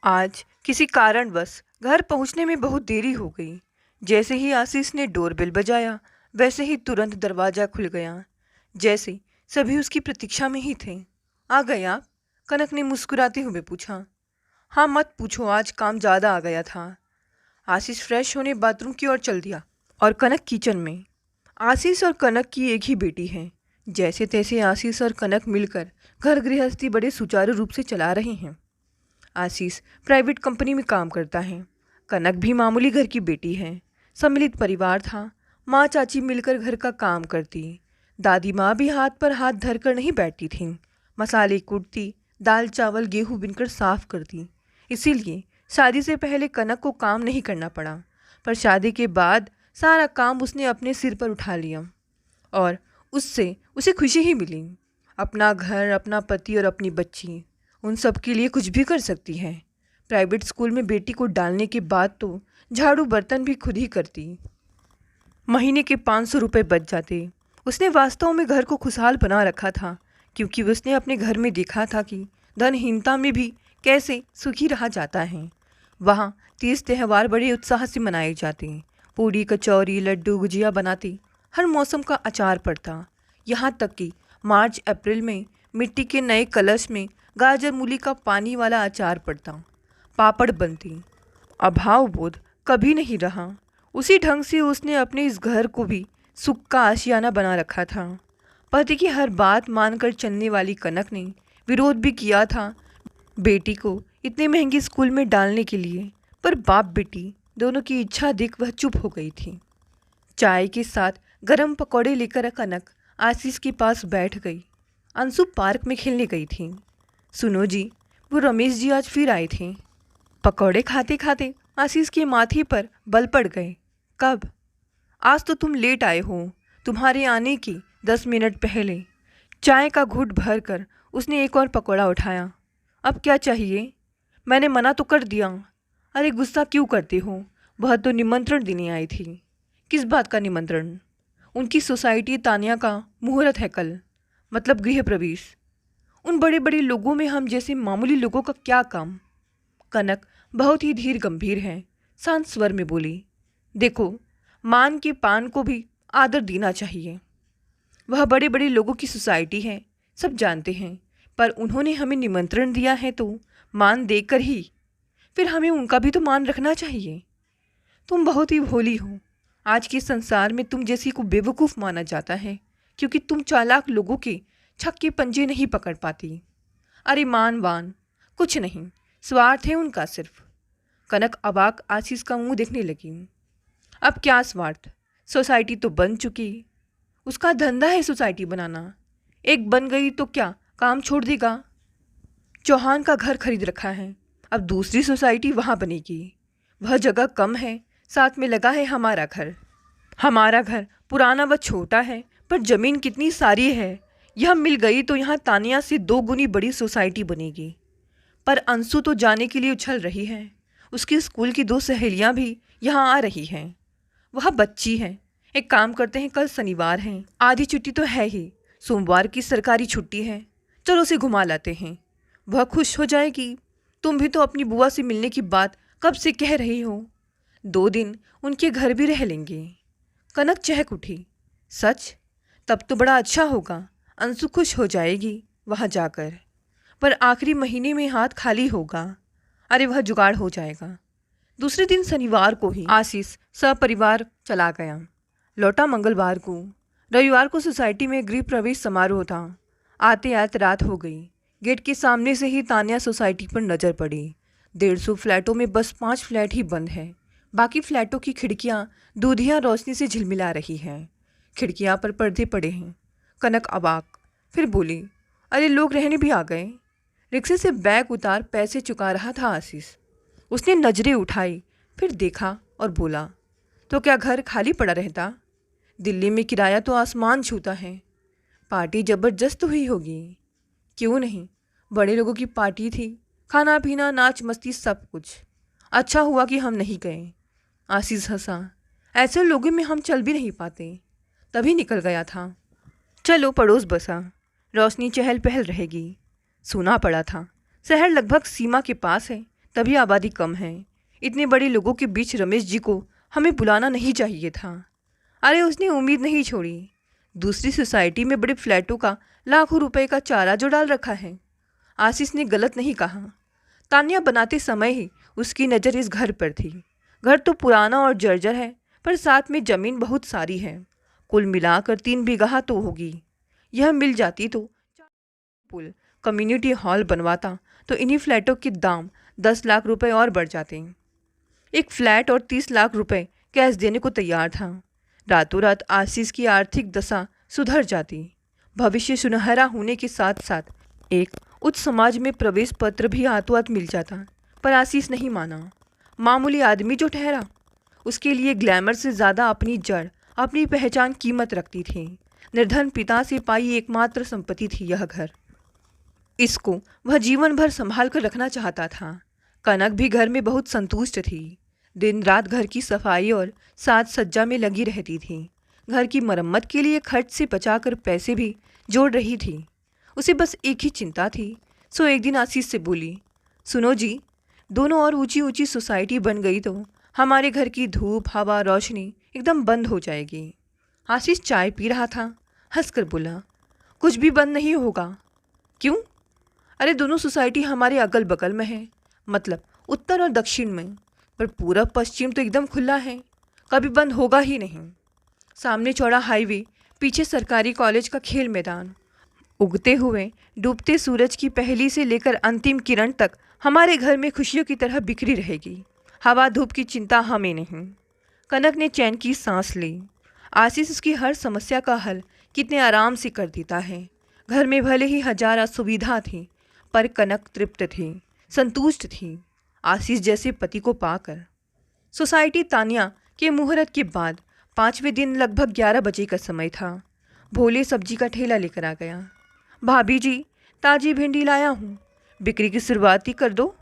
आज किसी कारणवश घर पहुंचने में बहुत देरी हो गई। जैसे ही आशीष ने डोरबेल बजाया, वैसे ही तुरंत दरवाजा खुल गया। जैसे सभी उसकी प्रतीक्षा में ही थे। आ गए आप? कनक ने मुस्कुराते हुए पूछा। हाँ, मत पूछो, आज काम ज़्यादा आ गया था। आशीष फ्रेश होने बाथरूम की ओर चल दिया और कनक किचन में। आशीष और कनक की एक ही बेटी है। जैसे तैसे आशीष और कनक मिलकर घर गृहस्थी बड़े सुचारू रूप से चला रहे हैं। आशीष प्राइवेट कंपनी में काम करता है। कनक भी मामूली घर की बेटी है। सम्मिलित परिवार था। माँ चाची मिलकर घर का काम करती। दादी माँ भी हाथ पर हाथ धरकर नहीं बैठती थीं। मसाले कूटती, दाल चावल गेहूँ बिनकर साफ करती। इसीलिए शादी से पहले कनक को काम नहीं करना पड़ा, पर शादी के बाद सारा काम उसने अपने सिर पर उठा लिया और उससे उसे खुशी ही मिली। अपना घर, अपना पति और अपनी बच्ची, उन सब के लिए कुछ भी कर सकती है। प्राइवेट स्कूल में बेटी को डालने के बाद तो झाड़ू बर्तन भी खुद ही करती। महीने के 500 रुपये बच जाते। उसने वास्तव में घर को खुशहाल बना रखा था, क्योंकि उसने अपने घर में देखा था कि धनहीनता में भी कैसे सुखी रहा जाता है। वहाँ तीज त्यौहार बड़े उत्साह से मनाए जाते। पूड़ी कचौरी लड्डू गुजिया बनाती। हर मौसम का अचार पड़ता। यहाँ तक कि मार्च अप्रैल में मिट्टी के नए कलश में गाजर मूली का पानी वाला अचार पड़ता। पापड़ बनती। अभाव बोध कभी नहीं रहा। उसी ढंग से उसने अपने इस घर को भी सुख का आशियाना बना रखा था। पति की हर बात मानकर चलने वाली कनक ने विरोध भी किया था बेटी को इतने महंगे स्कूल में डालने के लिए, पर बाप बेटी दोनों की इच्छा देख वह चुप हो गई थी। चाय के साथ गरम पकौड़े लेकर कनक आशीष के पास बैठ गई। अंशु पार्क में खेलने गई थी। सुनो जी, वो रमेश जी आज फिर आए थे। पकौड़े खाते खाते आशीष के माथे पर बल पड़ गए। कब? आज तो तुम लेट आए हो। तुम्हारे आने की 10 मिनट पहले। चाय का घूंट भर कर उसने एक और पकौड़ा उठाया। अब क्या चाहिए? मैंने मना तो कर दिया। अरे गुस्सा क्यों करते हो? वह तो निमंत्रण देने आई थी। किस बात का निमंत्रण? उनकी सोसाइटी तानिया का मुहूर्त है कल, मतलब गृह प्रवेश। उन बड़े बड़े लोगों में हम जैसे मामूली लोगों का क्या काम? कनक बहुत ही धीर गंभीर है, शांत स्वर में बोली। देखो, मान के पान को भी आदर देना चाहिए। वह बड़े बड़े लोगों की सोसाइटी है, सब जानते हैं, पर उन्होंने हमें निमंत्रण दिया है तो मान देकर ही फिर हमें उनका भी तो मान रखना चाहिए। तुम बहुत ही भोली हो। आज के संसार में तुम जैसी को बेवकूफ़ माना जाता है, क्योंकि तुम चालाक लोगों के छक्के पंजे नहीं पकड़ पाती। अरे मान वान कुछ नहीं, स्वार्थ है उनका सिर्फ। कनक अबाक आशीष का मुंह देखने लगी। अब क्या स्वार्थ? सोसाइटी तो बन चुकी। उसका धंधा है सोसाइटी बनाना। एक बन गई तो क्या काम छोड़ देगा? चौहान का घर खरीद रखा है, अब दूसरी सोसाइटी वहाँ बनेगी। वह जगह कम है, साथ में लगा है हमारा घर। हमारा घर पुराना व छोटा है, पर ज़मीन कितनी सारी है। यह मिल गई तो यहाँ तानिया से 2 गुनी बड़ी सोसाइटी बनेगी। पर अंशु तो जाने के लिए उछल रही है। उसकी स्कूल की 2 सहेलियाँ भी यहाँ आ रही हैं। वह बच्ची है। एक काम करते हैं, कल शनिवार है, आधी छुट्टी तो है ही, सोमवार की सरकारी छुट्टी है। चलो उसे घुमा लाते हैं, वह खुश हो जाएगी। तुम भी तो अपनी बुआ से मिलने की बात कब से कह रही हो। 2 दिन उनके घर भी रह लेंगे। कनक चहक उठी। सच? तब तो बड़ा अच्छा होगा। अंशु खुश हो जाएगी वहाँ जाकर, पर आखिरी महीने में हाथ खाली होगा। अरे वह जुगाड़ हो जाएगा। दूसरे दिन शनिवार को ही आशीष सपरिवार चला गया। लौटा मंगलवार को। रविवार को सोसाइटी में गृह प्रवेश समारोह था। आते आते रात हो गई। गेट के सामने से ही तानिया सोसाइटी पर नज़र पड़ी। 150 फ्लैटों में बस 5 फ्लैट ही बंद हैं। बाकी फ्लैटों की खिड़कियां दूधिया रोशनी से झिलमिला रही हैं। खिड़कियां पर पर्दे पड़े हैं। कनक अबाक, फिर बोली, अरे लोग रहने भी आ गए। रिक्शे से बैग उतार पैसे चुका रहा था आशीष। उसने नजरें उठाई, फिर देखा और बोला, तो क्या घर खाली पड़ा रहता? दिल्ली में किराया तो आसमान छूता है। पार्टी जबरदस्त हुई होगी। क्यों नहीं, बड़े लोगों की पार्टी थी। खाना पीना नाच मस्ती सब कुछ। अच्छा हुआ कि हम नहीं गए। आशीष हंसा। ऐसे लोगों में हम चल भी नहीं पाते, तभी निकल गया था। चलो पड़ोस बसा, रोशनी चहल पहल रहेगी। सुना पड़ा था शहर लगभग सीमा के पास है, तभी आबादी कम है। इतने बड़े लोगों के बीच रमेश जी को हमें बुलाना नहीं चाहिए था। अरे उसने उम्मीद नहीं छोड़ी। दूसरी सोसाइटी में बड़े फ्लैटों का लाखों रुपए का चारा जो डाल रखा है। आशीष ने गलत नहीं कहा। तान्या बनाते समय ही उसकी नज़र इस घर पर थी। घर तो पुराना और जर्जर है, पर साथ में ज़मीन बहुत सारी है। कुल मिलाकर 3 बीघा तो होगी। यह मिल जाती तो पुल कम्युनिटी हॉल बनवाता तो इन्हीं फ्लैटों के दाम 10 लाख रुपए और बढ़ जाते। एक फ्लैट और 30 लाख रुपए कैश देने को तैयार था। रातों रात आशीष की आर्थिक दशा सुधर जाती। भविष्य सुनहरा होने के साथ साथ एक उच्च समाज में प्रवेश पत्र भी हाथों हाथ मिल जाता। पर आशीष नहीं माना। मामूली आदमी जो ठहरा, उसके लिए ग्लैमर से ज़्यादा अपनी जड़, अपनी पहचान कीमत रखती थी। निर्धन पिता से पाई एकमात्र संपत्ति थी यह घर। इसको वह जीवन भर संभाल कर रखना चाहता था। कनक भी घर में बहुत संतुष्ट थी। दिन रात घर की सफाई और साज सज्जा में लगी रहती थी। घर की मरम्मत के लिए खर्च से बचाकर पैसे भी जोड़ रही थी। उसे बस एक ही चिंता थी। सो एक दिन आशीष से बोली, सुनो जी, दोनों और ऊंची ऊंची सोसाइटी बन गई तो हमारे घर की धूप, हवा, रोशनी एकदम बंद हो जाएगी। आशीष चाय पी रहा था, हंसकर बोला, कुछ भी बंद नहीं होगा। क्यों? अरे दोनों सोसाइटी हमारे अगल बगल में है, मतलब उत्तर और दक्षिण में, पर पूरब पश्चिम तो एकदम खुला है, कभी बंद होगा ही नहीं। सामने चौड़ा हाईवे, पीछे सरकारी कॉलेज का खेल मैदान। उगते हुए डूबते सूरज की पहली से लेकर अंतिम किरण तक हमारे घर में खुशियों की तरह बिखरी रहेगी। हवा धूप की चिंता हमें नहीं। कनक ने चैन की सांस ली। आशीष उसकी हर समस्या का हल कितने आराम से कर देता है। घर में भले ही हजार असुविधा थी, पर कनक तृप्त थी, संतुष्ट थी आशीष जैसे पति को पाकर। सोसाइटी तान्या के मुहूर्त के बाद 5वें दिन लगभग 11 बजे का समय था। भोले सब्जी का ठेला लेकर आ गया। भाभी जी, ताजी भिंडी लाया हूँ, बिक्री की शुरुआत ही कर दो।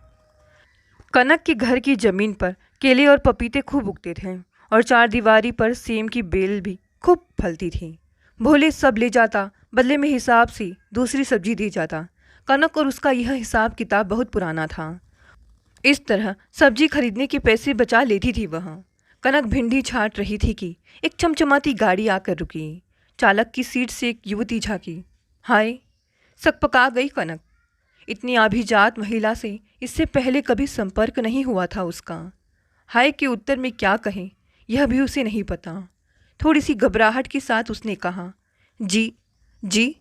कनक के घर की जमीन पर केले और पपीते खूब उगते थे और 4 दीवारी पर सेम की बेल भी खूब फलती थी। भोले सब ले जाता, बदले में हिसाब से दूसरी सब्जी दे जाता। कनक और उसका यह हिसाब किताब बहुत पुराना था। इस तरह सब्जी खरीदने के पैसे बचा लेती थी वह। कनक भिंडी छाट रही थी कि एक चमचमाती गाड़ी आकर रुकी। चालक की सीट से एक युवती झांकी। हाय, सकपका गई कनक। इतनी अभिजात महिला से इससे पहले कभी संपर्क नहीं हुआ था उसका। हाय के उत्तर में क्या कहे यह भी उसे नहीं पता। थोड़ी सी घबराहट के साथ उसने कहा, जी जी।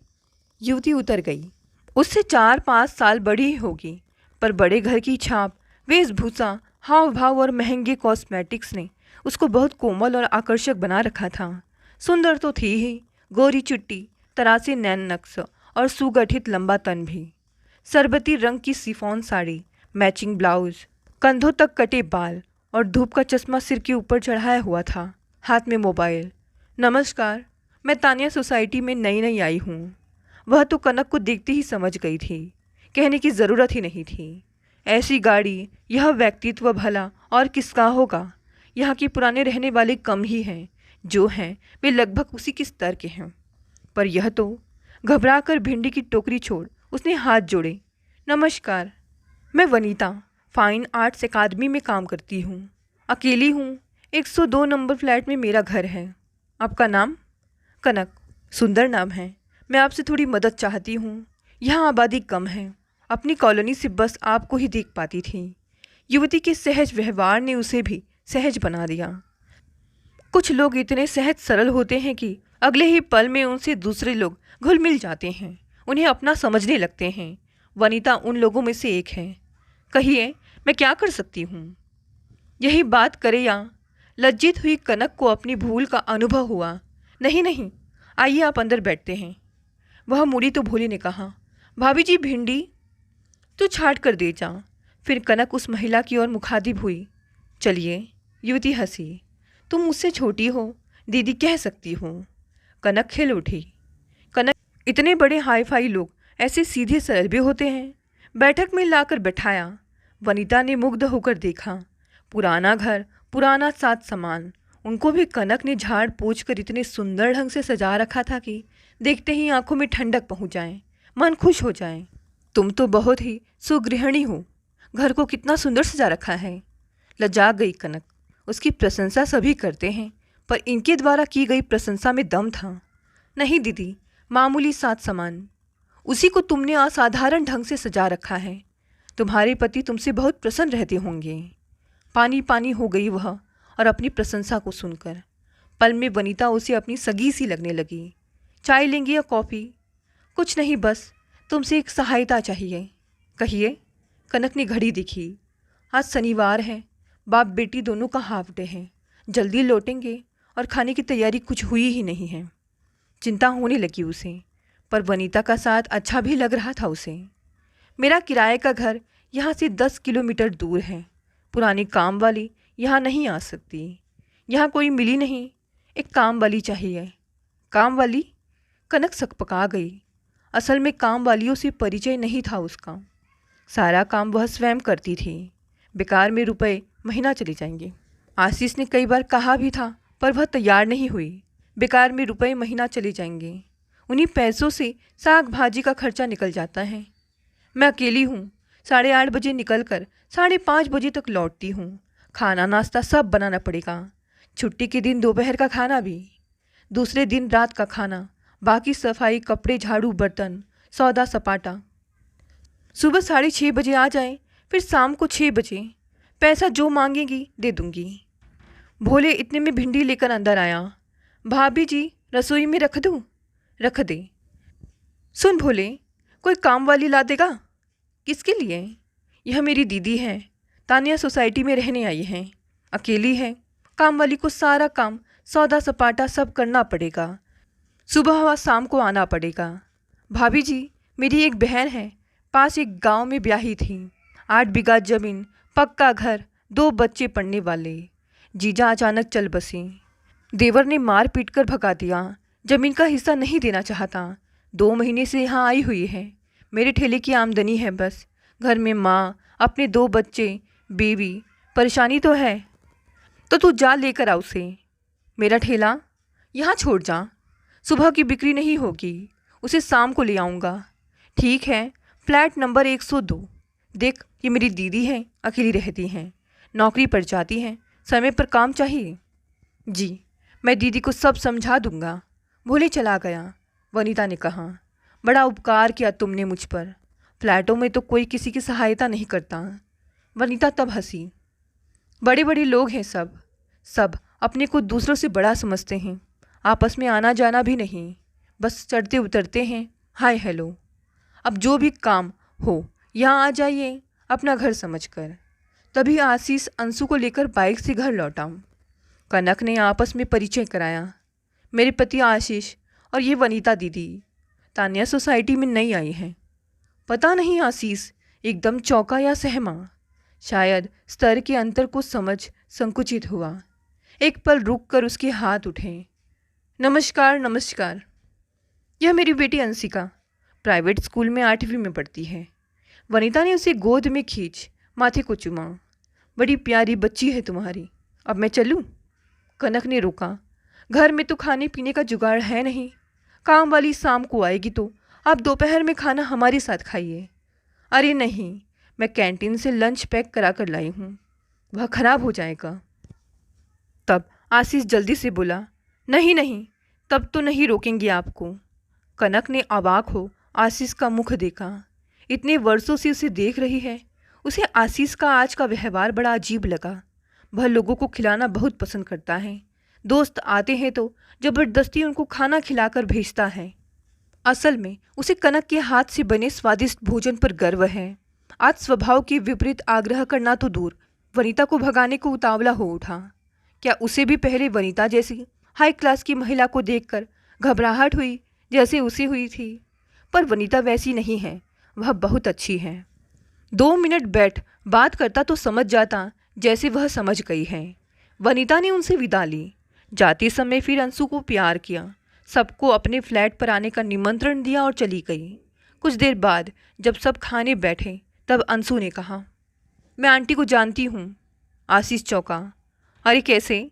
युवती उतर गई। उससे 4-5 साल बड़ी होगी, पर बड़े घर की छाप, वेशभूषा, हाव भाव और महंगे कॉस्मेटिक्स ने उसको बहुत कोमल और आकर्षक बना रखा था। सुंदर तो थी ही, गोरी चुट्टी, तरासे नैन नक्श और सुगठित लंबा तन भी। सरबती रंग की सिफॉन साड़ी, मैचिंग ब्लाउज, कंधों तक कटे बाल और धूप का चश्मा सिर के ऊपर चढ़ाया हुआ था। हाथ में मोबाइल। नमस्कार, मैं तान्या सोसाइटी में नई नई आई हूँ। वह तो कनक को देखते ही समझ गई थी, कहने की ज़रूरत ही नहीं थी। ऐसी गाड़ी, यह व्यक्तित्व भला और किसका होगा। यहाँ के पुराने रहने वाले कम ही हैं, जो हैं वे लगभग उसी के स्तर के हैं। पर यह तो घबराकर भिंडी की टोकरी छोड़ उसने हाथ जोड़े। नमस्कार, मैं वनीता फाइन आर्ट्स अकादमी में काम करती हूँ। अकेली हूँ। 102 नंबर फ्लैट में मेरा घर है। आपका नाम? कनक। सुंदर नाम है। मैं आपसे थोड़ी मदद चाहती हूँ। यहाँ आबादी कम है। अपनी कॉलोनी से बस आपको ही देख पाती थी। युवती के सहज व्यवहार ने उसे भी सहज बना दिया। कुछ लोग इतने सहज सरल होते हैं कि अगले ही पल में उनसे दूसरे लोग घुल मिल जाते हैं, उन्हें अपना समझने लगते हैं। वनीता उन लोगों में से एक है। कहिए, मैं क्या कर सकती हूँ? यही बात करे या? लज्जित हुई कनक को अपनी भूल का अनुभव हुआ। नहीं नहीं, आइए आप अंदर बैठते हैं। वह मुड़ी तो भोले ने कहा, भाभी जी भिंडी तो छाट कर दे जा। फिर कनक उस महिला की ओर मुखातिब हुई। चलिए। युवती हंसी। तुम मुझसे छोटी हो, दीदी कह सकती हो। कनक खिल उठी। कनक, इतने बड़े हाई फाई लोग ऐसे सीधे सरल भी होते हैं? बैठक में लाकर बैठाया। वनीता ने मुग्ध होकर देखा। पुराना घर, पुराना साज सामान। उनको भी कनक ने झाड़ पोंछ कर इतने सुंदर ढंग से सजा रखा था कि देखते ही आंखों में ठंडक पहुंच जाए, मन खुश हो जाए। तुम तो बहुत ही सुगृहिणी हो। घर को कितना सुंदर सजा रखा है। लज्जा गई कनक। उसकी प्रशंसा सभी करते हैं, पर इनके द्वारा की गई प्रशंसा में दम था। नहीं दीदी, मामूली साज सामान, उसी को तुमने असाधारण ढंग से सजा रखा है। तुम्हारे पति तुमसे बहुत प्रसन्न रहते होंगे। पानी पानी हो गई वह और अपनी प्रशंसा को सुनकर। पल में वनीता उसे अपनी सगी सी लगने लगी। चाय लेंगे या कॉफ़ी? कुछ नहीं, बस तुमसे एक सहायता चाहिए। कहिए। कनक ने घड़ी देखी। आज शनिवार है, बाप बेटी दोनों का हाफ डे है। जल्दी लौटेंगे और खाने की तैयारी कुछ हुई ही नहीं है। चिंता होने लगी उसे, पर वनीता का साथ अच्छा भी लग रहा था उसे। मेरा किराए का घर यहाँ से 10 किलोमीटर दूर है। पुरानी काम वाली यहाँ नहीं आ सकती। यहाँ कोई मिली नहीं। एक काम वाली चाहिए। काम वाली? कनक सकपका गई। असल में काम वालियों से परिचय नहीं था उसका। सारा काम वह स्वयं करती थी। बेकार में रुपए महीना चले जाएंगे। आशीष ने कई बार कहा भी था, पर वह तैयार नहीं हुई। बेकार में रुपए महीना चले जाएंगे। उन्हीं पैसों से साग भाजी का खर्चा निकल जाता है। मैं अकेली हूँ। 8:30 बजे निकलकर 5:30 बजे तक लौटती हूँ। खाना नाश्ता सब बनाना पड़ेगा। छुट्टी के दिन दोपहर का खाना भी, दूसरे दिन रात का खाना, बाकी सफाई, कपड़े, झाड़ू, बर्तन, सौदा सपाटा। सुबह 6:30 बजे आ जाए, फिर शाम को 6 बजे। पैसा जो मांगेगी दे दूंगी। भोले इतने में भिंडी लेकर अंदर आया। भाभी जी, रसोई में रख दूँ? रख दे। सुन भोले, कोई काम वाली ला देगा? किसके लिए? यह मेरी दीदी है, तानिया सोसाइटी में रहने आई हैं। अकेली है। काम वाली को सारा काम, सौदा सपाटा सब करना पड़ेगा। सुबह व शाम को आना पड़ेगा। भाभी जी, मेरी एक बहन है, पास एक गांव में ब्याही थी। 8 बीघा जमीन, पक्का घर, 2 बच्चे पढ़ने वाले। जीजा अचानक चल बसे। देवर ने मार पीट कर भगा दिया। जमीन का हिस्सा नहीं देना चाहता। 2 महीने से यहाँ आई हुई है। मेरे ठेले की आमदनी है बस। घर में माँ, अपने 2 बच्चे, बेबी। परेशानी तो है। तो तू जा लेकर आ उसे। मेरा ठेला यहाँ छोड़ जा। सुबह की बिक्री नहीं होगी, उसे शाम को ले आऊँगा। ठीक है। Flat number 102। देख, ये मेरी दीदी है, अकेली रहती हैं, नौकरी पर जाती हैं, समय पर काम चाहिए। जी, मैं दीदी को सब समझा दूंगा। भोले चला गया। वनीता ने कहा, बड़ा उपकार किया तुमने मुझ पर। फ्लैटों में तो कोई किसी की सहायता नहीं करता। वनीता तब हंसी। बड़े बड़े लोग हैं सब। सब अपने को दूसरों से बड़ा समझते हैं। आपस में आना जाना भी नहीं, बस चढ़ते उतरते हैं, हाय हेलो। अब जो भी काम हो यहाँ आ जाइए, अपना घर समझकर। तभी आशीष अंशु को लेकर बाइक से घर लौटा। कनक ने आपस में परिचय कराया। मेरे पति आशीष और ये वनीता दीदी, तानिया सोसाइटी में नई आई हैं। पता नहीं आशीष एकदम चौंका या सहमा। शायद स्तर के अंतर को समझ संकुचित हुआ। एक पल रुक कर उसके हाथ उठे। नमस्कार नमस्कार। यह मेरी बेटी अंशिका, प्राइवेट स्कूल में 8वीं में पढ़ती है। वनीता ने उसे गोद में खींच माथे को चूमा। बड़ी प्यारी बच्ची है तुम्हारी। अब मैं चलूं? कनक ने रोका। घर में तो खाने पीने का जुगाड़ है नहीं। काम वाली शाम को आएगी तो आप दोपहर में खाना हमारे साथ खाइए। अरे नहीं, मैं कैंटीन से लंच पैक करा कर लाई हूँ, वह खराब हो जाएगा। तब आशीष जल्दी से बोला, नहीं नहीं, तब तो नहीं रोकेंगे आपको। कनक ने अवाक हो आशीष का मुख देखा। इतने वर्षों से उसे देख रही है। उसे आशीष का आज का व्यवहार बड़ा अजीब लगा। वह लोगों को खिलाना बहुत पसंद करता है। दोस्त आते हैं तो जबरदस्ती उनको खाना खिलाकर भेजता है। असल में उसे कनक के हाथ से बने स्वादिष्ट भोजन पर गर्व है। आज स्वभाव के विपरीत आग्रह करना तो दूर, वनीता को भगाने को उतावला हो उठा। क्या उसे भी पहले वनीता जैसी हाई क्लास की महिला को देखकर घबराहट हुई जैसे उसे हुई थी? पर वनीता वैसी नहीं है, वह बहुत अच्छी है। 2 मिनट बैठ बात करता तो समझ जाता जैसे वह समझ गई है। वनीता ने उनसे विदा ली। जाते समय फिर अंशु को प्यार किया, सबको अपने फ्लैट पर आने का निमंत्रण दिया और चली गई। कुछ देर बाद जब सब खाने बैठे तब अंशु ने कहा, मैं आंटी को जानती हूँ। आशीष चौंका। अरे कैसे?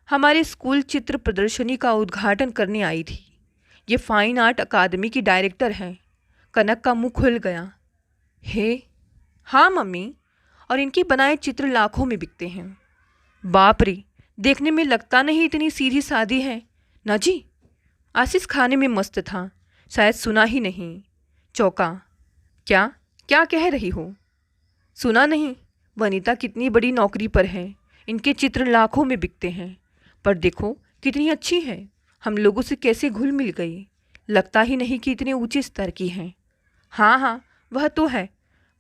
हमारे स्कूल चित्र प्रदर्शनी का उद्घाटन करने आई थी। ये फाइन आर्ट अकादमी की डायरेक्टर हैं। कनक का मुंह खुल गया। हे हाँ मम्मी, और इनके बनाए चित्र लाखों में बिकते हैं। बाप रे, देखने में लगता नहीं इतनी सीधी सादी है ना जी। आशीष खाने में मस्त था, शायद सुना ही नहीं। चौंका। क्या क्या कह रही हो? सुना नहीं? वनीता कितनी बड़ी नौकरी पर है, इनके चित्र लाखों में बिकते हैं। पर देखो कितनी अच्छी है, हम लोगों से कैसे घुल मिल गई। लगता ही नहीं कि इतने ऊंचे स्तर की हैं। हाँ हाँ, वह तो है,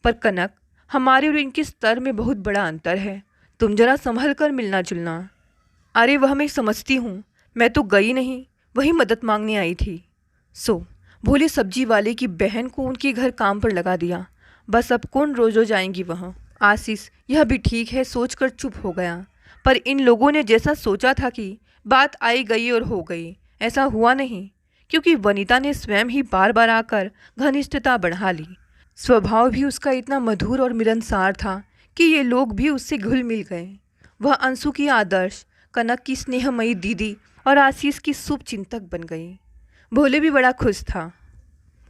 पर कनक, हमारे और इनके स्तर में बहुत बड़ा अंतर है। तुम जरा संभल कर मिलना जुलना। अरे वह मैं समझती हूँ, मैं तो गई नहीं, वही मदद मांगने आई थी। सो भोले सब्जी वाले की बहन को उनके घर काम पर लगा दिया, बस अब कौन रोज रोज आएंगी वहाँ। आशीष यह भी ठीक है सोचकर चुप हो गया। पर इन लोगों ने जैसा सोचा था कि बात आई गई और हो गई, ऐसा हुआ नहीं, क्योंकि वनीता ने स्वयं ही बार बार आकर घनिष्ठता बढ़ा ली। स्वभाव भी उसका इतना मधुर और मिलनसार था कि ये लोग भी उससे घुल मिल गए। वह अंशु की आदर्श, कनक की स्नेहमयी दीदी और आशीष की शुभ चिंतक बन गई। भोले भी बड़ा खुश था।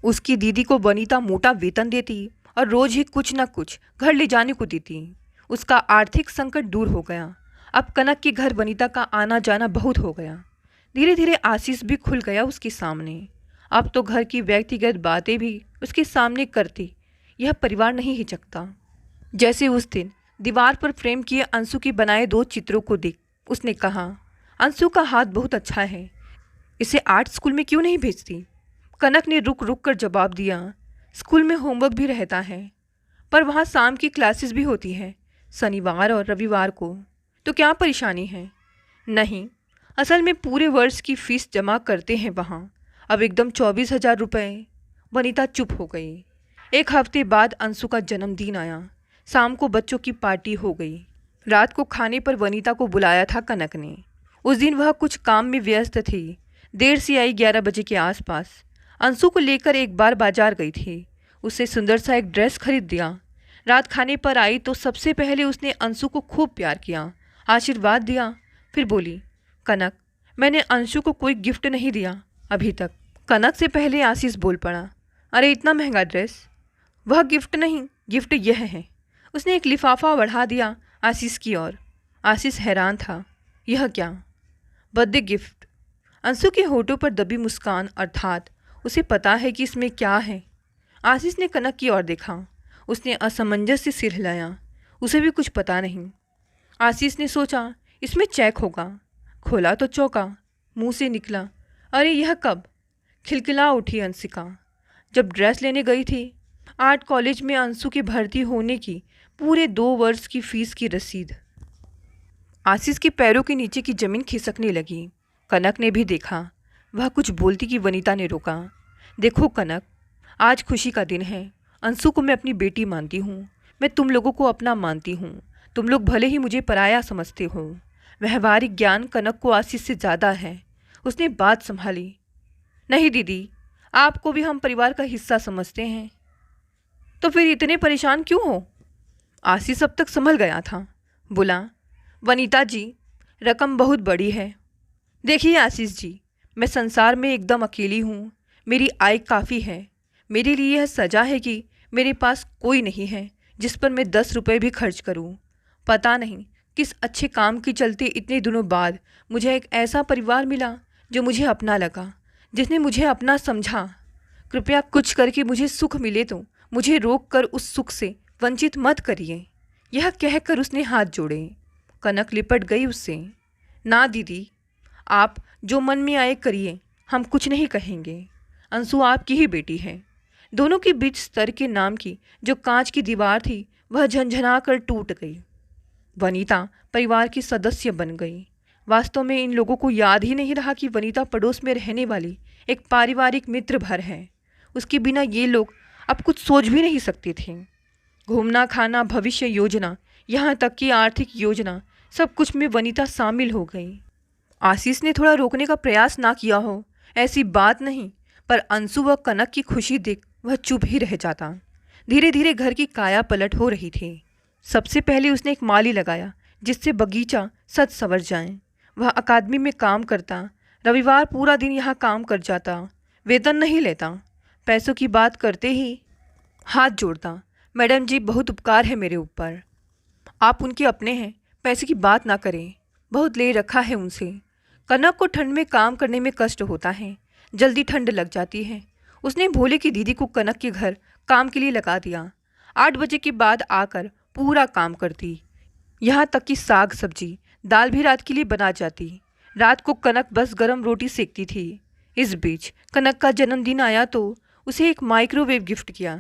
उसकी दीदी को वनीता मोटा वेतन देती और रोज ही कुछ न कुछ घर ले जाने को देती। उसका आर्थिक संकट दूर हो गया। अब कनक के घर वनीता का आना जाना बहुत हो गया। धीरे धीरे आशीष भी खुल गया उसके सामने। अब तो घर की व्यक्तिगत बातें भी उसके सामने करती यह परिवार नहीं हिचकता। जैसे उस दिन दीवार पर फ्रेम किए अंशु के बनाए 2 चित्रों को देख उसने कहा, अंशु का हाथ बहुत अच्छा है, इसे आर्ट स्कूल में क्यों नहीं भेजती? कनक ने रुक रुक कर जवाब दिया, स्कूल में होमवर्क भी रहता है, पर वहाँ शाम की क्लासेस भी होती है, शनिवार और रविवार को। तो क्या परेशानी है? नहीं, असल में पूरे वर्ष की फीस जमा करते हैं वहाँ, अब एकदम 24,000 रुपये। वनीता चुप हो गई। एक हफ्ते बाद अंशु का जन्मदिन आया। शाम को बच्चों की पार्टी हो गई। रात को खाने पर वनीता को बुलाया था कनक ने। उस दिन वह कुछ काम में व्यस्त थी, देर से आई 11 बजे के आसपास। अंशु को लेकर एक बार बाजार गई थी, उससे सुंदर सा एक ड्रेस खरीद दिया। रात खाने पर आई तो सबसे पहले उसने अंशु को खूब प्यार किया, आशीर्वाद दिया, फिर बोली, कनक, मैंने अंशु को कोई गिफ्ट नहीं दिया अभी तक। कनक से पहले आशीष बोल पड़ा, अरे इतना महंगा ड्रेस? वह गिफ्ट नहीं, गिफ्ट यह है। उसने एक लिफाफा बढ़ा दिया आशीष की ओर। आशीष हैरान था, यह क्या? Birthday gift. अंशु के होठों पर दबी मुस्कान, अर्थात उसे पता है कि इसमें क्या है। आशीष ने कनक की ओर देखा। उसने असमंजस से सिर हिलाया, उसे भी कुछ पता नहीं। आशीष ने सोचा इसमें चेक होगा। खोला तो चौंका, मुंह से निकला, अरे यह कब? खिलखिला उठी अंशिका। जब ड्रेस लेने गई थी। आर्ट कॉलेज में अंशु की भर्ती होने की पूरे 2 वर्ष की फीस की रसीद। आशीष के पैरों के नीचे की जमीन खिसकने लगी। कनक ने भी देखा। वह कुछ बोलती कि वनीता ने रोका। देखो कनक, आज खुशी का दिन है। अंशु को मैं अपनी बेटी मानती हूँ, मैं तुम लोगों को अपना मानती हूँ। तुम लोग भले ही मुझे पराया समझते हो। व्यवहारिक ज्ञान कनक को आशीष से ज़्यादा है। उसने बात संभाली, नहीं दीदी, आपको भी हम परिवार का हिस्सा समझते हैं। तो फिर इतने परेशान क्यों हो? आशीष अब तक संभल गया था। बोला, वनीता जी, रकम बहुत बड़ी है। देखिए आशीष जी, मैं संसार में एकदम अकेली हूँ। मेरी आय काफ़ी है। मेरे लिए यह सज़ा है कि मेरे पास कोई नहीं है जिस पर मैं 10 रुपये भी खर्च करूँ। पता नहीं किस अच्छे काम के चलते इतने दिनों बाद मुझे एक ऐसा परिवार मिला जो मुझे अपना लगा, जिसने मुझे अपना समझा। कृपया कुछ करके मुझे सुख मिले तो मुझे रोक कर उस सुख से वंचित मत करिए। यह कहकर उसने हाथ जोड़े। कनक लिपट गई उससे। ना दीदी, आप जो मन में आए करिए, हम कुछ नहीं कहेंगे। अंशु आपकी ही बेटी है। दोनों के बीच स्तर के नाम की जो कांच की दीवार थी वह झंझना कर टूट गई। वनीता परिवार की सदस्य बन गई। वास्तव में इन लोगों को याद ही नहीं रहा कि वनीता पड़ोस में रहने वाली एक पारिवारिक मित्र भर है। उसके बिना ये लोग अब कुछ सोच भी नहीं सकते थे। घूमना, खाना, भविष्य योजना, यहाँ तक कि आर्थिक योजना, सब कुछ में वनीता शामिल हो गई। आशीष ने थोड़ा रोकने का प्रयास ना किया हो, ऐसी बात नहीं, पर अंशु व कनक की खुशी देख वह चुप ही रह जाता। धीरे धीरे घर की काया पलट हो रही थी। सबसे पहले उसने एक माली लगाया जिससे बगीचा सज संवर जाए। वह अकादमी में काम करता, रविवार पूरा दिन यहाँ काम कर जाता, वेतन नहीं लेता। पैसों की बात करते ही हाथ जोड़ता, मैडम जी बहुत उपकार है मेरे ऊपर। आप उनके अपने हैं, पैसे की बात ना करें। बहुत ले रखा है उनसे। कनक को ठंड में काम करने में कष्ट होता है, जल्दी ठंड लग जाती है। उसने भोले की दीदी को कनक के घर काम के लिए लगा दिया। 8 बजे के बाद आकर पूरा काम करती, यहाँ तक कि साग सब्जी दाल भी रात के लिए बना जाती। रात को कनक बस गरम रोटी सेकती थी। इस बीच कनक का जन्मदिन आया तो उसे एक माइक्रोवेव गिफ्ट किया।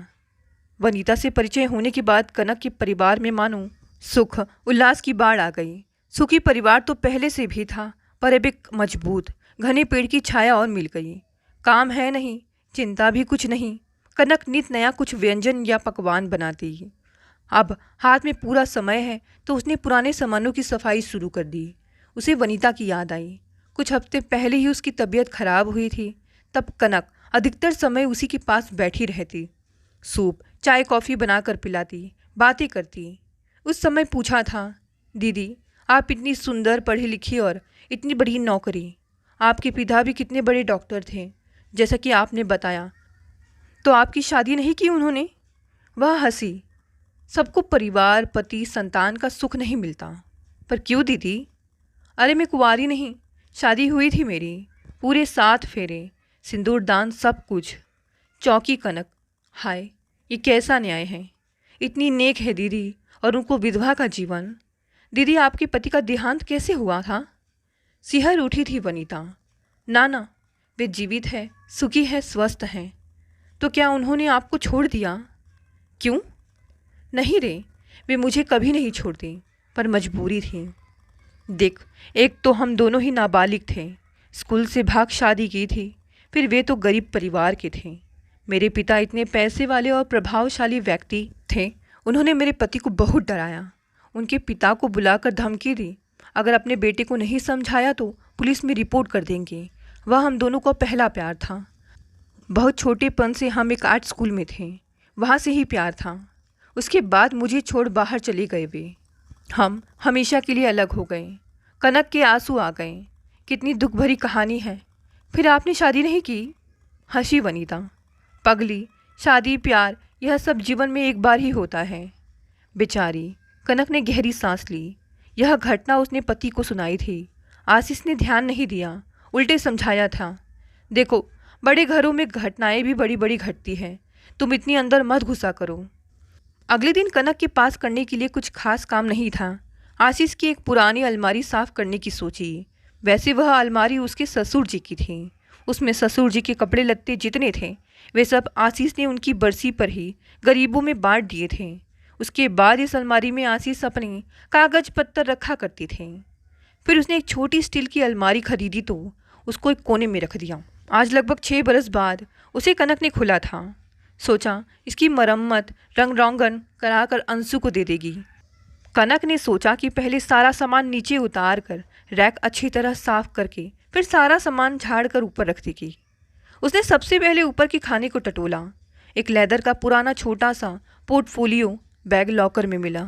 वनीता से परिचय होने के बाद कनक के परिवार में मानो सुख उल्लास की बाढ़ आ गई। सुखी परिवार तो पहले से भी था, पर अब एक मजबूत घने पेड़ की छाया और मिल गई। काम है नहीं, चिंता भी कुछ नहीं। कनक नित नया कुछ व्यंजन या पकवान बनाती। अब हाथ में पूरा समय है तो उसने पुराने सामानों की सफाई शुरू कर दी। उसे वनीता की याद आई। कुछ हफ्ते पहले ही उसकी तबीयत खराब हुई थी। तब कनक अधिकतर समय उसी के पास बैठी रहती, सूप चाय कॉफ़ी बनाकर पिलाती, बातें करती। उस समय पूछा था, दीदी आप इतनी सुंदर पढ़ी लिखी और इतनी बड़ी नौकरी, आपके पिता भी कितने बड़े डॉक्टर थे जैसा कि आपने बताया, तो आपकी शादी नहीं की उन्होंने? वह हंसी। सबको परिवार पति संतान का सुख नहीं मिलता। पर क्यों दीदी? अरे मैं कुंवारी नहीं, शादी हुई थी मेरी, पूरे 7 फेरे, सिंदूरदान सब कुछ। चौकी कनक, हाय ये कैसा न्याय है। इतनी नेक है दीदी और उनको विधवा का जीवन। दीदी आपके पति का देहांत कैसे हुआ था? सिहर उठी थी वनीता। ना वे जीवित है, सुखी है, स्वस्थ हैं। तो क्या उन्होंने आपको छोड़ दिया? क्यों? नहीं रे, वे मुझे कभी नहीं छोड़ती, पर मजबूरी थी। देख, एक तो हम दोनों ही नाबालिग थे, स्कूल से भाग शादी की थी। फिर वे तो गरीब परिवार के थे। मेरे पिता इतने पैसे वाले और प्रभावशाली व्यक्ति थे, उन्होंने मेरे पति को बहुत डराया। उनके पिता को बुलाकर धमकी दी, अगर अपने बेटे को नहीं समझाया तो पुलिस में रिपोर्ट कर देंगे। वह हम दोनों का पहला प्यार था। बहुत छोटेपन से हम एक आर्ट स्कूल में थे, वहाँ से ही प्यार था। उसके बाद मुझे छोड़ बाहर चले गए वे। हम हमेशा के लिए अलग हो गए। कनक के आंसू आ गए। कितनी दुख भरी कहानी है। फिर आपने शादी नहीं की? हंसी वनीता। पगली, शादी प्यार यह सब जीवन में एक बार ही होता है। बेचारी कनक ने गहरी सांस ली। यह घटना उसने पति को सुनाई थी। आशीष ने ध्यान नहीं दिया, उल्टे समझाया था, देखो बड़े घरों में घटनाएं भी बड़ी बड़ी घटती हैं, तुम इतनी अंदर मत घुसा करो। अगले दिन कनक के पास करने के लिए कुछ खास काम नहीं था। आशीष की एक पुरानी अलमारी साफ करने की सोची। वैसे वह अलमारी उसके ससुर जी की थी। उसमें ससुर जी के कपड़े लत्ते जितने थे वे सब आशीष ने उनकी बरसी पर ही गरीबों में बांट दिए थे। उसके बाद इस अलमारी में आशीष अपने कागज पत्तर रखा करती थे। फिर उसने एक छोटी स्टील की अलमारी खरीदी तो उसको एक कोने में रख दिया। आज लगभग 6 बरस बाद उसे कनक ने खुला था। सोचा इसकी मरम्मत रंग रोगन कराकर अंशु को दे देगी। कनक ने सोचा कि पहले सारा सामान नीचे उतार कर रैक अच्छी तरह साफ करके फिर सारा सामान झाड़ कर ऊपर रख देगी। उसने सबसे पहले ऊपर के खाने को टटोला। एक लेदर का पुराना छोटा सा पोर्टफोलियो बैग लॉकर में मिला।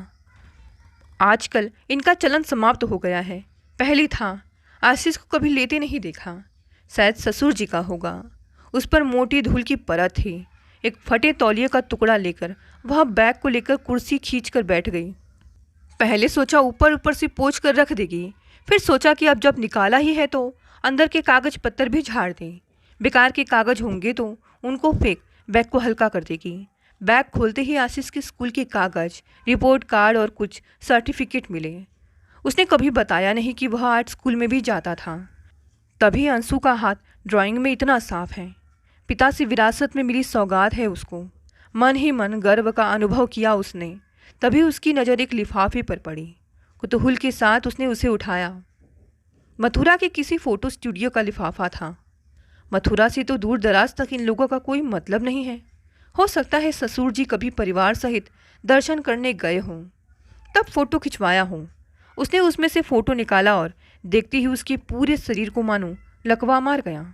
आजकल इनका चलन समाप्त हो गया है, पहले था। आशीष को कभी लेते नहीं देखा। शायद ससुर जी का होगा। उस पर मोटी धूल की परत थी। एक फटे तौलिए का टुकड़ा लेकर वह बैग को लेकर कुर्सी खींचकर बैठ गई। पहले सोचा ऊपर ऊपर से पोंछ कर रख देगी, फिर सोचा कि अब जब निकाला ही है तो अंदर के कागज पत्तर भी झाड़ दें। बेकार के कागज होंगे तो उनको फेंक बैग को हल्का कर देगी। बैग खोलते ही आशीष के स्कूल के कागज, रिपोर्ट कार्ड और कुछ सर्टिफिकेट मिले। उसने कभी बताया नहीं कि वह आर्ट स्कूल में भी जाता था। तभी अंशु का हाथ ड्राइंग में इतना साफ है। पिता से विरासत में मिली सौगात है उसको। मन ही मन गर्व का अनुभव किया उसने। तभी उसकी नज़र एक लिफाफे पर पड़ी। कुतूहल के साथ उसने उसे उठाया। मथुरा के किसी फोटो स्टूडियो का लिफाफा था। मथुरा से तो दूर दराज तक इन लोगों का कोई मतलब नहीं है। हो सकता है ससुर जी कभी परिवार सहित दर्शन करने गए हों, तब फोटो खिंचवाया हो। उसने उसमें से फ़ोटो निकाला और देखते ही उसके पूरे शरीर को मानो लकवा मार गया।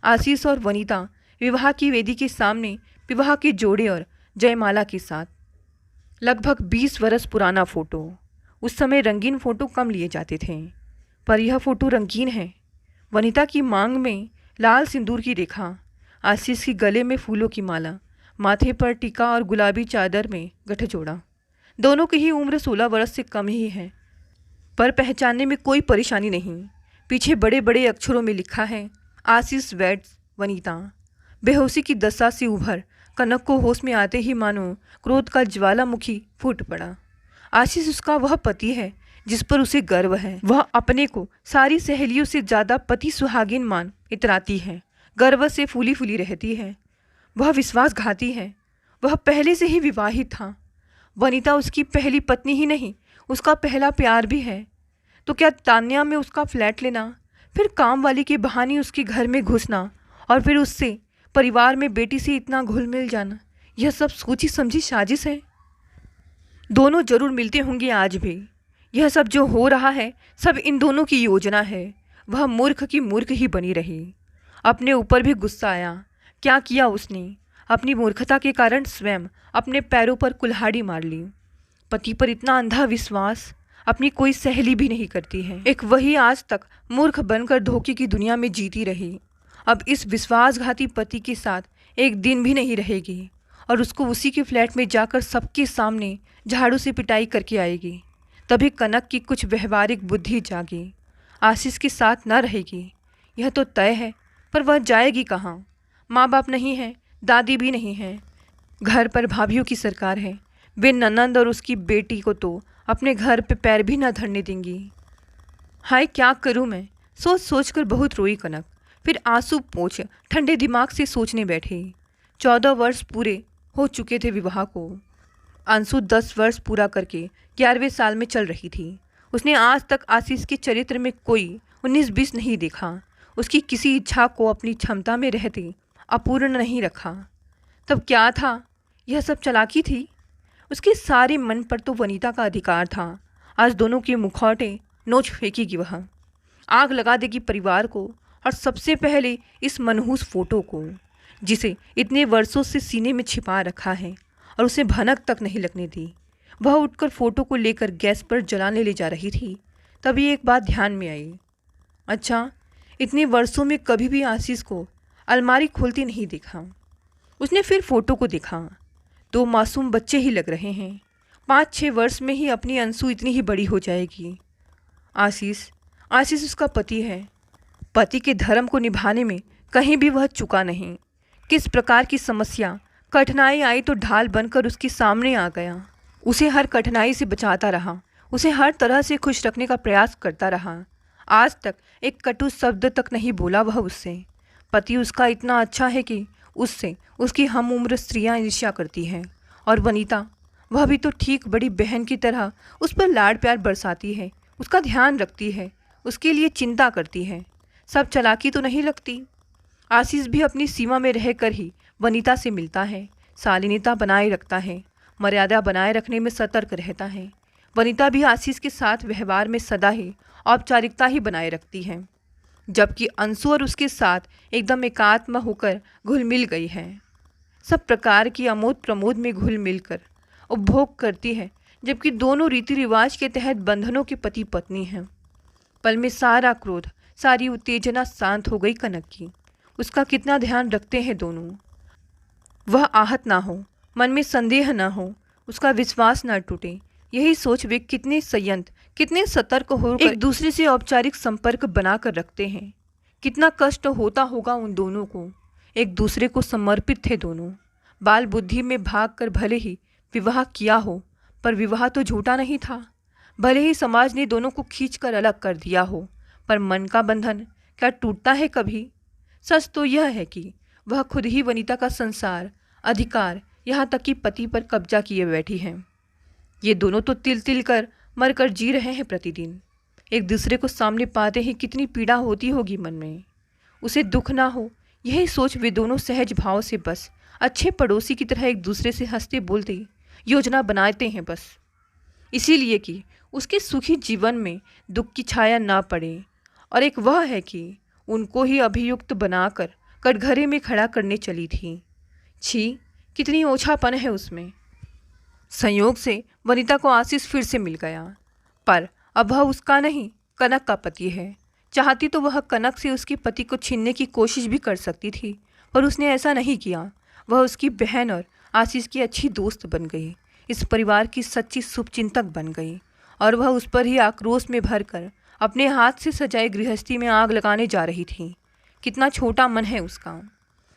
आशीष और वनीता विवाह की वेदी के सामने विवाह के जोड़े और जयमाला के साथ। लगभग 20 वर्ष पुराना फ़ोटो। उस समय रंगीन फ़ोटो कम लिए जाते थे, पर यह फ़ोटो रंगीन है। वनीता की मांग में लाल सिंदूर की रेखा, आशीष के गले में फूलों की माला, माथे पर टीका और गुलाबी चादर में गठजोड़ा। दोनों की ही उम्र 16 वर्ष से कम ही है, पर पहचानने में कोई परेशानी नहीं। पीछे बड़े बड़े अक्षरों में लिखा है, आशीष वेड्स वनीता। बेहोशी की दशा से उभर कनक को होश में आते ही मानो क्रोध का ज्वालामुखी फूट पड़ा। आशीष उसका वह पति है जिस पर उसे गर्व है। वह अपने को सारी सहेलियों से ज़्यादा पति सुहागिन मान इतराती है, गर्व से फूली फूली रहती है। वह विश्वासघाती है। वह पहले से ही विवाहित था। वनीता उसकी पहली पत्नी ही नहीं, उसका पहला प्यार भी है। तो क्या तान्या में उसका फ्लैट लेना, फिर काम वाली के बहाने उसके घर में घुसना और फिर उससे परिवार में बेटी से इतना घुल मिल जाना, यह सब सोची समझी साजिश है? दोनों जरूर मिलते होंगे आज भी। यह सब जो हो रहा है सब इन दोनों की योजना है। वह मूर्ख की मूर्ख ही बनी रही। अपने ऊपर भी गुस्सा आया। क्या किया उसने? अपनी मूर्खता के कारण स्वयं अपने पैरों पर कुल्हाड़ी मार ली। पति पर इतना अंधा विश्वास अपनी कोई सहेली भी नहीं करती है। एक वही आज तक मूर्ख बनकर धोखे की दुनिया में जीती रही, अब इस विश्वासघाती पति के साथ एक दिन भी नहीं रहेगी और उसको उसी के फ्लैट में जाकर सबके सामने झाड़ू से पिटाई करके आएगी। तभी कनक की कुछ व्यवहारिक बुद्धि जागी। आशीष के साथ न रहेगी, यह तो तय है, पर वह जाएगी कहाँ? माँ बाप नहीं है, दादी भी नहीं है, घर पर भाभीयों की सरकार है। वे ननंद और उसकी बेटी को तो अपने घर पे पैर भी न धरने देंगी। हाय क्या करूँ मैं? सोच सोच कर बहुत रोई कनक। फिर आंसू पोंछ ठंडे दिमाग से सोचने बैठी। 14 वर्ष पूरे हो चुके थे विवाह को। अंशु 10 वर्ष पूरा करके 11वें साल में चल रही थी। उसने आज तक आशीष के चरित्र में कोई 19-20 नहीं देखा। उसकी किसी इच्छा को अपनी क्षमता में रहते अपूर्ण नहीं रखा। तब क्या था? यह सब चालाकी थी। उसके सारे मन पर तो वनीता का अधिकार था। आज दोनों के मुखौटे नोच फेंकेगी वह, आग लगा देगी परिवार को, और सबसे पहले इस मनहूस फोटो को, जिसे इतने वर्षों से सीने में छिपा रखा है और उसे भनक तक नहीं लगने दी। वह उठकर फोटो को लेकर गैस पर जलाने ले जा रही थी। तभी एक बात ध्यान में आई। अच्छा, इतने वर्षों में कभी भी आशीष को अलमारी खोलती नहीं देखा। उसने फिर फोटो को देखा। 2 मासूम बच्चे ही लग रहे हैं। 5-6 वर्ष में ही अपनी अंशु इतनी ही बड़ी हो जाएगी। आशीष उसका पति है। पति के धर्म को निभाने में कहीं भी वह चुका नहीं। किस प्रकार की समस्या कठिनाई आई तो ढाल बनकर उसके सामने आ गया। उसे हर कठिनाई से बचाता रहा, उसे हर तरह से खुश रखने का प्रयास करता रहा। आज तक एक कटु शब्द तक नहीं बोला वह उससे। पति उसका इतना अच्छा है कि उससे उसकी हम उम्र स्त्रियाँ ईर्ष्या करती हैं। और वनीता, वह भी तो ठीक बड़ी बहन की तरह उस पर लाड़ प्यार बरसाती है, उसका ध्यान रखती है, उसके लिए चिंता करती है। सब चालाकी तो नहीं लगती। आशीष भी अपनी सीमा में रहकर ही वनीता से मिलता है, शालीनता बनाए रखता है, मर्यादा बनाए रखने में सतर्क रहता है। वनीता भी आशीष के साथ व्यवहार में सदा ही औपचारिकता ही बनाए रखती है, जबकि अंशु और उसके साथ एकदम एकात्म होकर घुल मिल गई है। सब प्रकार की आमोद प्रमोद में घुल मिलकर उपभोग करती है, जबकि दोनों रीति रिवाज के तहत बंधनों के पति पत्नी हैं। पल में सारा क्रोध, सारी उत्तेजना शांत हो गई कनक की। उसका कितना ध्यान रखते हैं दोनों। वह आहत ना हो, मन में संदेह ना हो, उसका विश्वास ना टूटे, यही सोच वे कितने संयत, कितने सतर्क होकर एक दूसरे से औपचारिक संपर्क बनाकर रखते हैं। कितना कष्ट होता होगा उन दोनों को। एक दूसरे को समर्पित थे दोनों। बाल बुद्धि में भागकर भले ही विवाह किया हो, पर विवाह तो झूठा नहीं था। भले ही समाज ने दोनों को खींचकर अलग कर दिया हो, पर मन का बंधन क्या टूटता है कभी? सच तो यह है कि वह खुद ही वनीता का संसार, अधिकार, यहाँ तक कि पति पर कब्जा किए बैठी हैं। ये दोनों तो तिल तिल कर मर कर जी रहे हैं प्रतिदिन। एक दूसरे को सामने पाते ही कितनी पीड़ा होती होगी मन में। उसे दुख ना हो, यही सोच वे दोनों सहज भाव से बस अच्छे पड़ोसी की तरह एक दूसरे से हंसते बोलते योजना बनाते हैं, बस इसीलिए कि उसके सुखी जीवन में दुख की छाया ना पड़े। और एक वह है कि उनको ही अभियुक्त बनाकर कटघरे में खड़ा करने चली थी। छी, कितनी ओछापन है उसमें। संयोग से वनीता को आशीष फिर से मिल गया, पर अब वह उसका नहीं, कनक का पति है। चाहती तो वह कनक से उसके पति को छीनने की कोशिश भी कर सकती थी, पर उसने ऐसा नहीं किया। वह उसकी बहन और आशीष की अच्छी दोस्त बन गई। इस परिवार की सच्ची शुभचिंतक बन गई और वह उस पर ही आक्रोश में भरकर अपने हाथ से सजाए गृहस्थी में आग लगाने जा रही थी। कितना छोटा मन है उसका।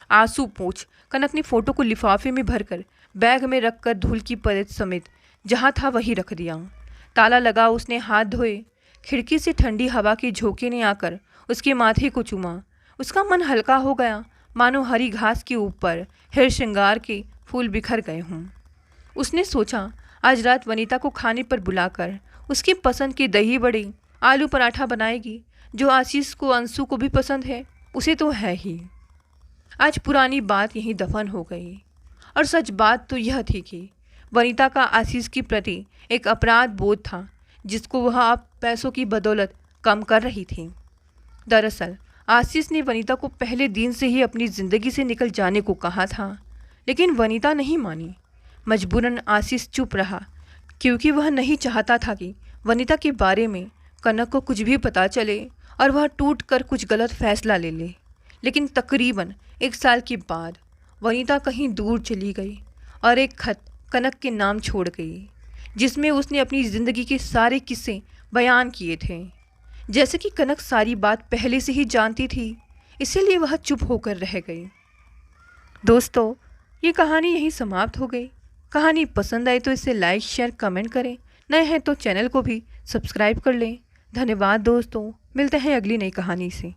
आंसू पोंछ कनक ने फोटो को लिफाफे में भरकर बैग में रखकर धूल की परत समेत जहाँ था वहीं रख दिया। ताला लगा उसने हाथ धोए। खिड़की से ठंडी हवा के झोंके ने आकर उसके माथे को चूमा। उसका मन हल्का हो गया, मानो हरी घास के ऊपर हेर श्रृंगार के फूल बिखर गए हों। उसने सोचा आज रात वनीता को खाने पर बुलाकर उसकी पसंद के दही बड़े आलू पराठा बनाएगी, जो आशीष को अंशु को भी पसंद है, उसे तो है ही। आज पुरानी बात यहीं दफन हो गई। और सच बात तो यह थी कि वनीता का आशीष की प्रति एक अपराध बोध था, जिसको वह अब पैसों की बदौलत कम कर रही थी। दरअसल आशीष ने वनीता को पहले दिन से ही अपनी ज़िंदगी से निकल जाने को कहा था, लेकिन वनीता नहीं मानी। मजबूरन आशीष चुप रहा, क्योंकि वह नहीं चाहता था कि वनीता के बारे में कनक को कुछ भी पता चले और वह टूट कर कुछ गलत फैसला ले ले। लेकिन तकरीबन 1 साल के बाद वनीता कहीं दूर चली गई और एक खत कनक के नाम छोड़ गई, जिसमें उसने अपनी ज़िंदगी के सारे किस्से बयान किए थे। जैसे कि कनक सारी बात पहले से ही जानती थी, इसीलिए वह चुप होकर रह गई। दोस्तों, ये कहानी यहीं समाप्त हो गई। कहानी पसंद आई तो इसे लाइक शेयर कमेंट करें। नए हैं तो चैनल को भी सब्सक्राइब कर लें। धन्यवाद दोस्तों, मिलते हैं अगली नई कहानी से।